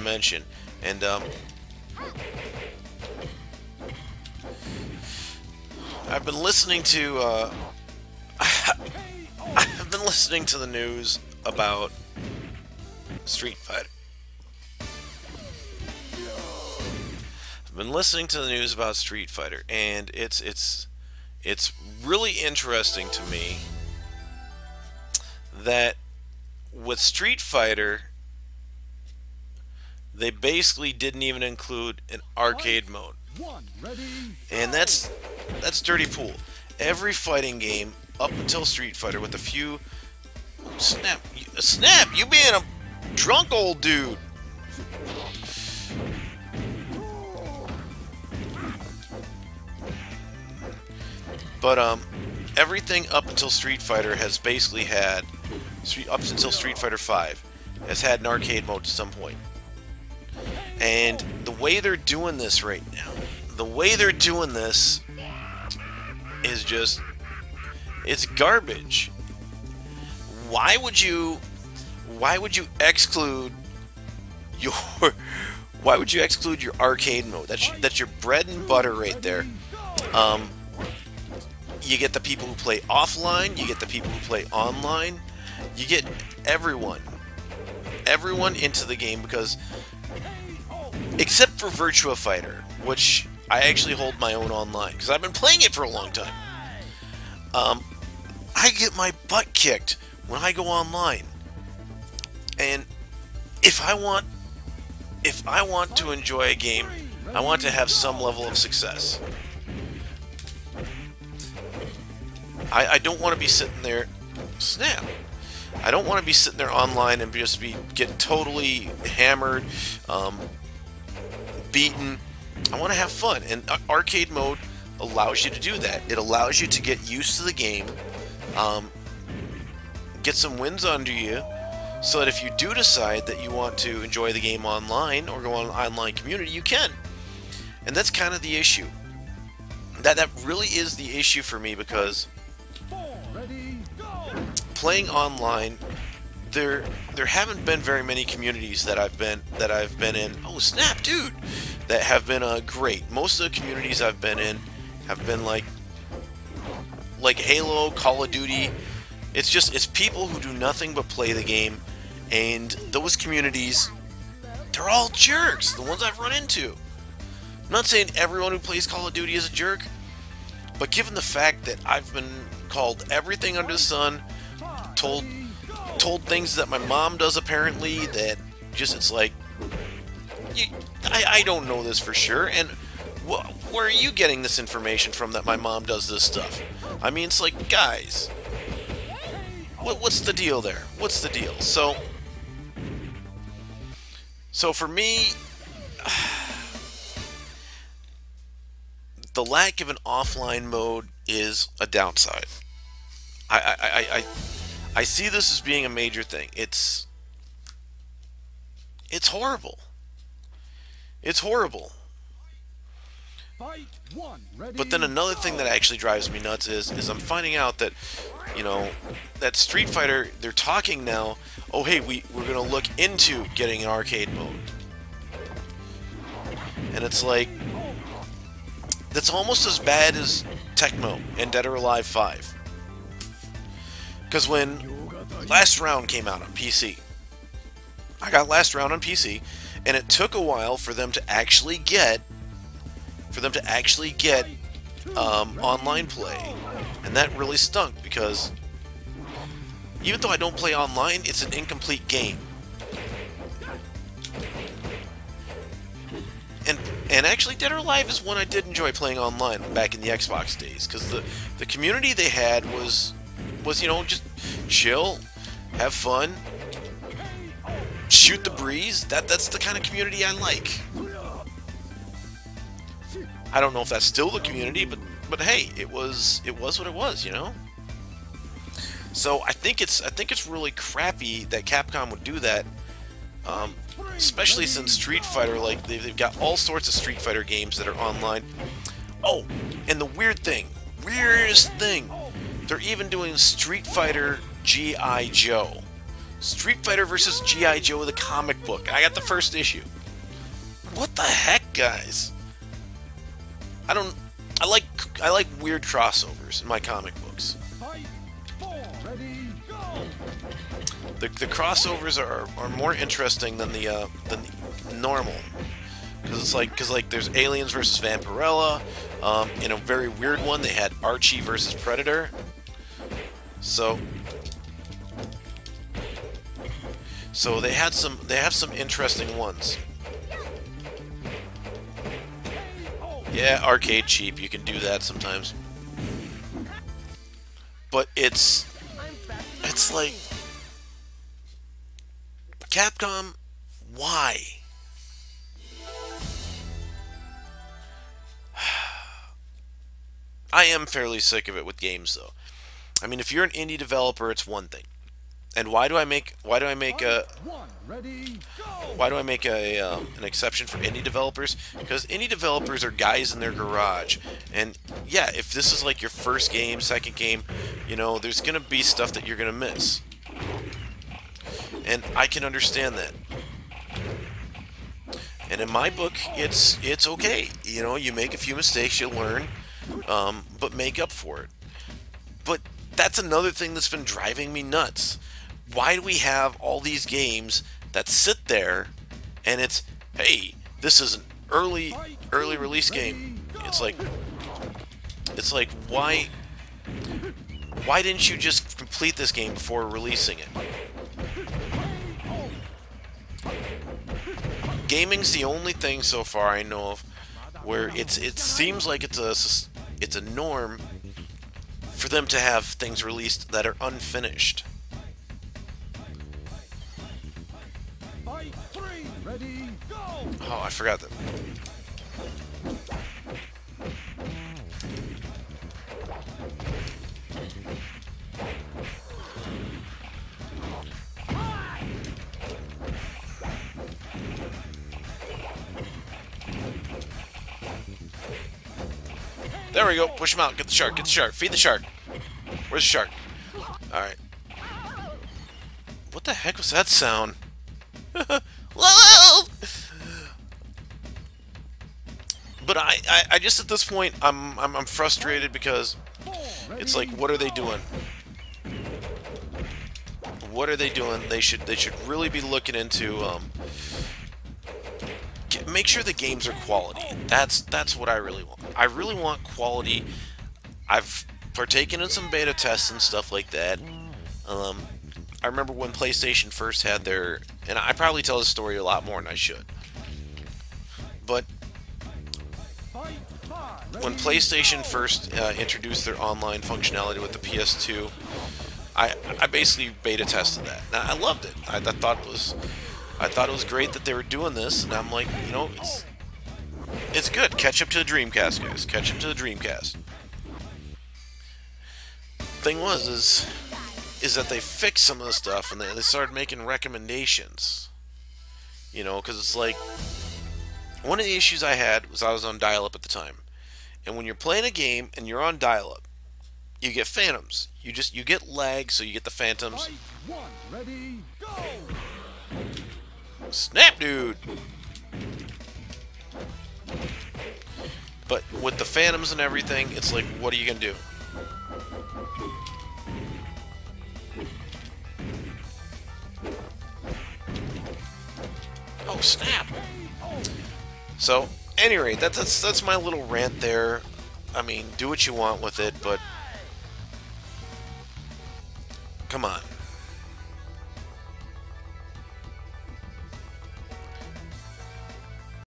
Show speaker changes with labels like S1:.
S1: mention. And I've been listening to I've been listening to the news about Street Fighter. I've been listening to the news about Street Fighter, and it's really interesting to me that with Street Fighter, they basically didn't even include an arcade mode. And that's dirty pool. Every fighting game up until Street Fighter, with a few snap, you being a drunk old dude. But everything up until Street Fighter has basically had, up until Street Fighter 5, has had an arcade mode at some point. And the way they're doing this right now, is just, it's garbage. Why would you exclude your arcade mode? That's your bread and butter right there. You get the people who play offline, you get the people who play online, you get everyone into the game, because except for Virtua Fighter, which I actually hold my own online because I've been playing it for a long time. I get my butt kicked when I go online, and if I want to enjoy a game, I want to have some level of success. I don't want to be sitting there, I don't want to be sitting there online and just get totally hammered, beaten. I want to have fun, and arcade mode allows you to do that. It allows you to get used to the game, get some wins under you, so that if you do decide that you want to enjoy the game online or go on an online community, you can. And that's kind of the issue. That really is the issue for me, because playing online, there haven't been very many communities that I've been in. Oh snap, dude! That have been great. Most of the communities I've been in have been like Halo, Call of Duty. It's people who do nothing but play the game, and those communities, they're all jerks. The ones I've run into. I'm not saying everyone who plays Call of Duty is a jerk, but given the fact that I've been called everything under the sun, told things that my mom does apparently, that just, it's like, I don't know this for sure, and where are you getting this information from that my mom does this stuff? I mean, it's like, guys, what's the deal there? What's the deal? So for me, the lack of an offline mode is a downside. I see this as being a major thing. It's horrible. It's horrible. But then another thing that actually drives me nuts is I'm finding out that, that Street Fighter, they're talking now, oh hey, we're going to look into getting an arcade mode. And it's like, that's almost as bad as Tecmo and Dead or Alive 5. Because when Last Round came out on PC, I got Last Round on PC, and it took a while for them to actually get online play, and that really stunk, because even though I don't play online, it's an incomplete game. And actually, Dead or Alive is one I did enjoy playing online back in the Xbox days, because the community they had was just chill, have fun, shoot the breeze. That's the kind of community I like. I don't know if that's still the community, but hey, it was what it was, So I think it's really crappy that Capcom would do that, especially since Street Fighter, like they've got all sorts of Street Fighter games that are online. Oh, and the weirdest thing, they're even doing Street Fighter G.I. Joe. Street Fighter versus G.I. Joe, the comic book. I got the first issue. What the heck, guys? I like weird crossovers in my comic books. The crossovers are more interesting than the normal, because like there's Aliens versus Vampirella. In a very weird one, they had Archie versus Predator. So they have some interesting ones. Yeah, arcade cheap. You can do that sometimes. But it's like, Capcom, why? I am fairly sick of it with games, though. I mean, if you're an indie developer, it's one thing. And why do I make an exception for indie developers? Because indie developers are guys in their garage, and yeah, if this is like your first game, second game, you know, there's gonna be stuff that you're gonna miss, and I can understand that. And in my book, it's okay. You know, you make a few mistakes, you learn, but make up for it. But that's another thing that's been driving me nuts. Why do we have all these games that sit there and it's, hey, this is an early release game? It's like why didn't you just complete this game before releasing it? Gaming's the only thing so far I know of where it seems like it's a norm for them to have things released that are unfinished. Oh, I forgot that. There we go. Push him out. Get the shark. Get the shark. Feed the shark. Where's the shark? Alright. What the heck was that sound? Whoa! But I just at this point I'm frustrated because it's like, what are they doing? What are they doing? They should really be looking into make sure the games are quality. That's what I really want. I really want quality. I've partaken in some beta tests and stuff like that. I remember when PlayStation first had their, and I probably tell this story a lot more than I should, but when PlayStation first introduced their online functionality with the PS2, I basically beta tested that. Now, I loved it. I thought it was great that they were doing this, and I'm like, you know, it's good. Catch up to the Dreamcast, guys. Catch up to the Dreamcast. Thing is that they fixed some of the stuff, and they started making recommendations. You know, because it's like, one of the issues I had was I was on dial-up at the time. And when you're playing a game and you're on dial-up, you get phantoms. You get lag, so you get the phantoms.
S2: Ready, go!
S1: Snap, dude! But with the phantoms and everything, it's like, what are you gonna do? Oh, snap! So, anyway, that's my little rant there. I mean, do what you want with it, but come on.